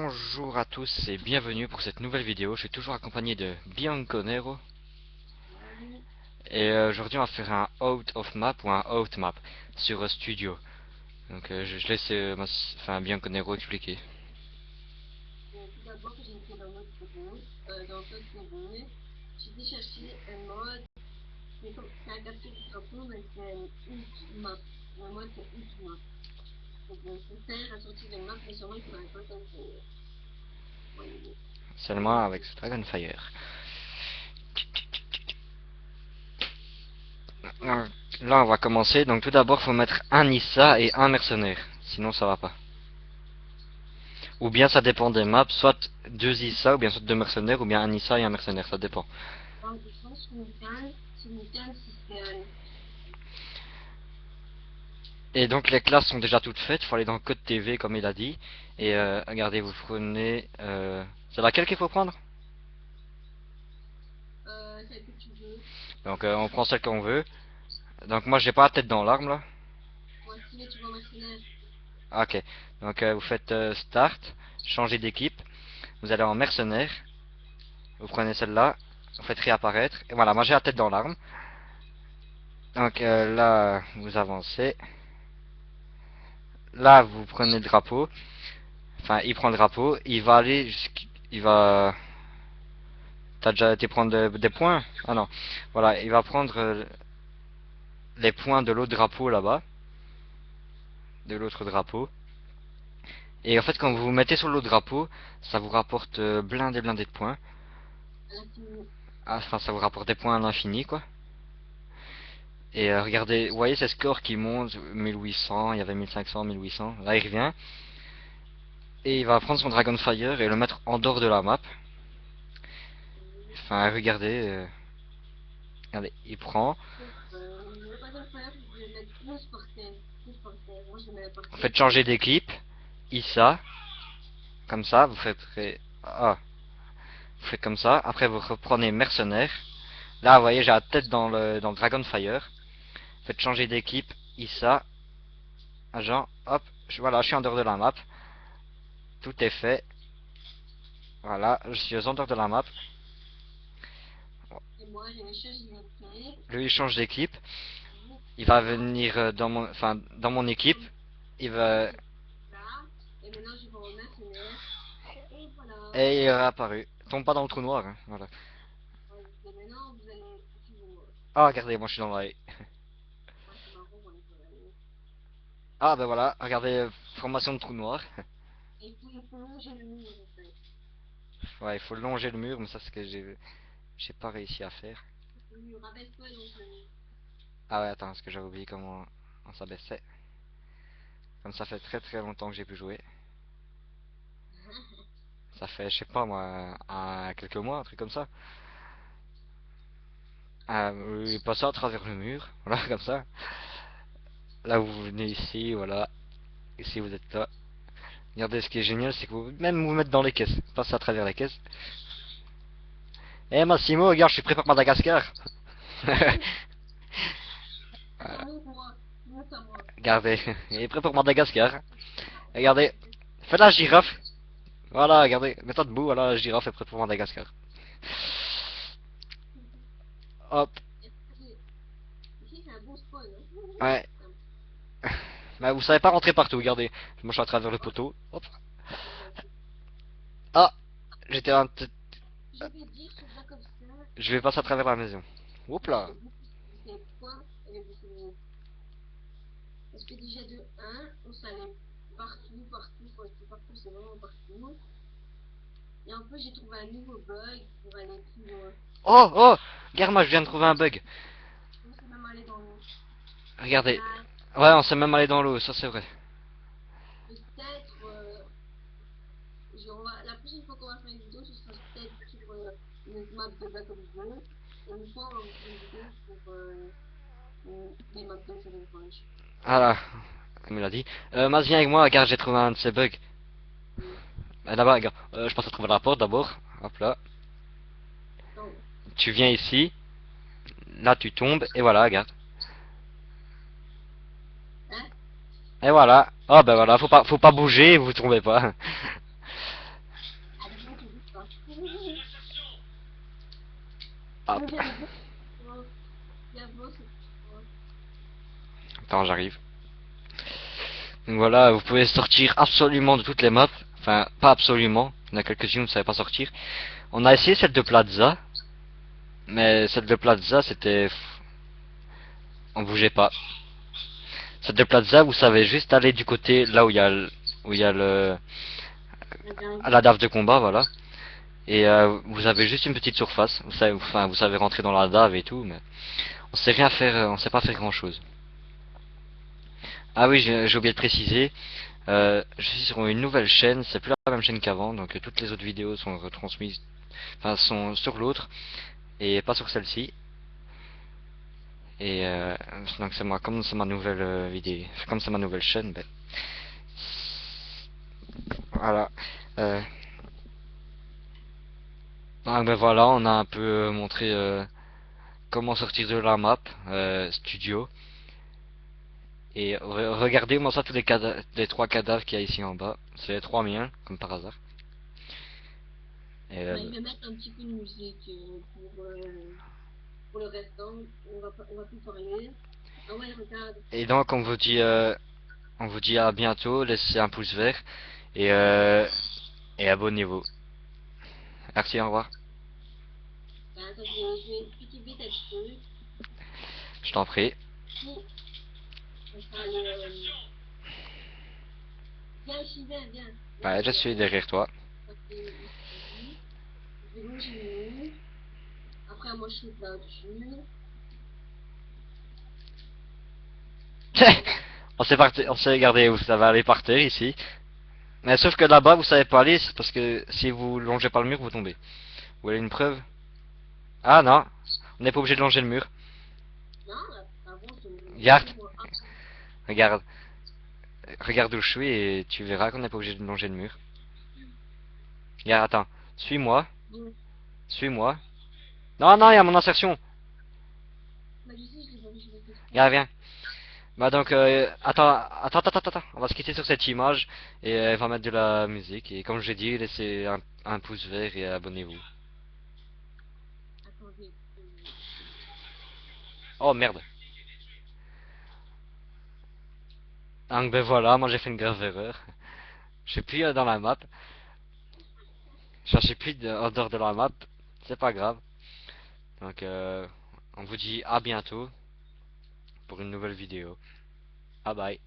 Bonjour à tous et bienvenue pour cette nouvelle vidéo. Je suis toujours accompagné de Bianconero. Et aujourd'hui on va faire un out of map ou un out map sur Studio. Donc je laisse Bianconero expliquer. Tout d'abord, j'ai été dans notre CV, dans notre CV, j'ai été chercher un mode, c'est comme c'est un capture du drapeau, mais c'est un out map. Le mode c'est out map. Donc ça sert à sortir une map, mais sûrement il faudrait pas comme Seulement avec ce Dragonfire. Là on va commencer. Donc tout d'abord faut mettre un Issa et un mercenaire. Sinon ça va pas. Ou bien ça dépend des maps. Soit deux Issa ou bien soit deux mercenaires. Ou bien un Issa et un mercenaire. Ça dépend. Donc je pense sur Nickel, c'est Et donc les classes sont déjà toutes faites, il faut aller dans Code TV comme il a dit. Et regardez, vous prenez... c'est laquelle qu'il faut prendre? celle que tu veux. Donc on prend celle qu'on veut. Donc moi j'ai pas la tête dans l'arme là. Moi aussi, mais tu vois mercenaire. Ok, donc vous faites Start, changer d'équipe. Vous allez en mercenaire. Vous prenez celle-là, vous faites réapparaître. Et voilà, moi j'ai la tête dans l'arme. Donc là, vous avancez. Là, vous prenez le drapeau. Enfin, il prend le drapeau. Il va aller il va... T'as déjà été prendre des points? Ah non. Voilà, il va prendre les points de l'autre drapeau là-bas. De l'autre drapeau. Et en fait, quand vous vous mettez sur l'autre drapeau, ça vous rapporte blindé de points. Enfin, ça vous rapporte des points à l'infini, quoi. Et regardez, vous voyez ces scores qui montent, 1800, il y avait 1500, 1800. Là, il revient. Et il va prendre son Dragonfire et le mettre en dehors de la map. Enfin, regardez, il prend. Le Dragonfire, je vais mettre plus par terre. Plus par terre. Moi, je mets par Vous terre. faites changer d'équipe. Issa. Comme ça, vous faites... Ah, vous faites comme ça. Après, vous reprenez mercenaire. Là, vous voyez, j'ai la tête dans le Dragonfire. Faites changer d'équipe. Issa. Agent. Hop. Voilà, je suis en dehors de la map. Tout est fait. Voilà, je suis en dehors de la map. Et moi, je vais changer d'équipe. Lui, il change d'équipe. Il va venir dans mon équipe. Il va... Là. Et maintenant, je vais en mercenaire. Et voilà. Et il est réapparu. Tombe pas dans le trou noir. Hein. Voilà. Et maintenant, vous allez suivre-moi. Ah, regardez, moi je suis dans la... Ah, c'est marrant, on va aller. Ah, ben voilà, regardez, formation de trou noir. Et puis, il faut longer le mur, en fait. Ouais, il faut longer le mur, mais ça c'est ce que j'ai pas réussi à faire. Le mur, abaisse-toi et longe le mur. Ah ouais, attends, parce que j'avais oublié comment on s'abaissait. Comme ça fait très très longtemps que j'ai pu jouer. Ça fait, je sais pas moi, quelques mois, un truc comme ça. Passer à travers le mur, voilà, comme ça. Là, vous venez ici, voilà. Ici, vous êtes là. Regardez, ce qui est génial, c'est que vous même vous mettre dans les caisses. Passer à travers les caisses. Eh Massimo, regarde, je suis prêt pour Madagascar. Attends, montre-moi. Montre à moi. Regardez, il est prêt pour Madagascar. Regardez, fais la girafe. Voilà, regardez, mets-toi debout, voilà, la girafe est prête pour Madagascar. Hop, Ici, c'est un bon spawn. ouais. Mais vous savez pas rentrer partout, regardez. Moi, je suis à travers le poteau. Hop. Ah, j'étais un... Je vais dire sur ça comme ça. Je vais passer à travers la maison. Hop là. C'est points et les boucliers. Parce que déjà de 1, on s'allait partout, partout, partout, partout, c'est vraiment partout. Et en plus, j'ai trouvé un nouveau bug pour aller plus loin. Oh, oh, regarde, moi, je viens de trouver un bug. On s'est même allé dans l'eau. Regardez. Ouais, on s'est même allé dans l'eau, ça c'est vrai. Peut-être, la prochaine fois qu'on va faire une vidéo, ce sera peut-être sur une map de Black Ops 2. Et une fois, on va faire une vidéo sur des maps de Challenge Ranch. Voilà, comme il a dit. Mas, viens avec moi, regarde, j'ai trouvé un de ces bugs. Là-bas, regarde, je pense à trouver la porte d'abord. Hop là. Donc, Tu viens ici. Là, tu tombes, et voilà, regarde. hein? Et voilà. Oh, ben voilà, faut pas bouger, vous tombez pas. Hop. Il y a beau, il y a beau, Attends, j'arrive. Donc voilà, vous pouvez sortir absolument de toutes les maps. Enfin, pas absolument. Il y en a quelques-unes où vous ne savez pas sortir. On a essayé celle de Plaza. Mais celle de Plaza, c'était... On bougeait pas. Celle de Plaza, vous savez juste aller du côté là où il y a à la dave de combat, voilà. Et vous avez juste une petite surface. Vous savez, enfin, vous savez rentrer dans la dave et tout, mais on sait rien faire, on sait pas faire grand chose. Ah oui, j'ai oublié de préciser. Je suis sur une nouvelle chaîne, c'est plus la même chaîne qu'avant, donc toutes les autres vidéos sont retransmises, enfin sont sur l'autre et pas sur celle-ci. Et donc c'est moi, comme c'est ma nouvelle vidéo, comme c'est ma nouvelle chaîne, ben voilà. Euh, ben voilà, on a un peu montré comment sortir de la map studio. Et regardez-moi ça tous les trois cadavres qu'il y a ici en bas. C'est les trois miens, comme par hasard. Et, il va mettre un petit peu de musique pour le restant. On va plus parler. Ah ouais, regarde. et donc on vous dit à bientôt, laissez un pouce vert et abonnez-vous. Merci, au revoir. Ben, attends, je vais cultiver tes trucs. Je t'en prie. On fera le... Viens ici, viens, viens. Ouais, je suis derrière toi. Ça fait ici. Je vais longer le mur. Après, moi, je suis là-dessus. On s'est regardé où ça va aller par terre ici. Mais sauf que là-bas, vous savez pas aller, c'est parce que si vous longez pas le mur, vous tombez. Vous voulez une preuve? Ah non, on n'est pas obligé de longer le mur. Non, avant, Regarde, regarde, regarde où je suis et tu verras qu'on n'est pas obligé de longer le mur. Regarde, attends, suis-moi, suis-moi. Non, non, il y a mon insertion. Bah, je sais, je l'ai pas vu, je l'ai fait. Regarde, viens. Bah donc, attends, on va se quitter sur cette image et elle va mettre de la musique. Et comme je l'ai dit, laissez un pouce vert et abonnez-vous. Attendez. Oh merde. Donc ben voilà, moi j'ai fait une grave erreur. Je suis plus dans la map. Je suis plus en dehors de la map. C'est pas grave. Donc on vous dit à bientôt pour une nouvelle vidéo. Bye bye.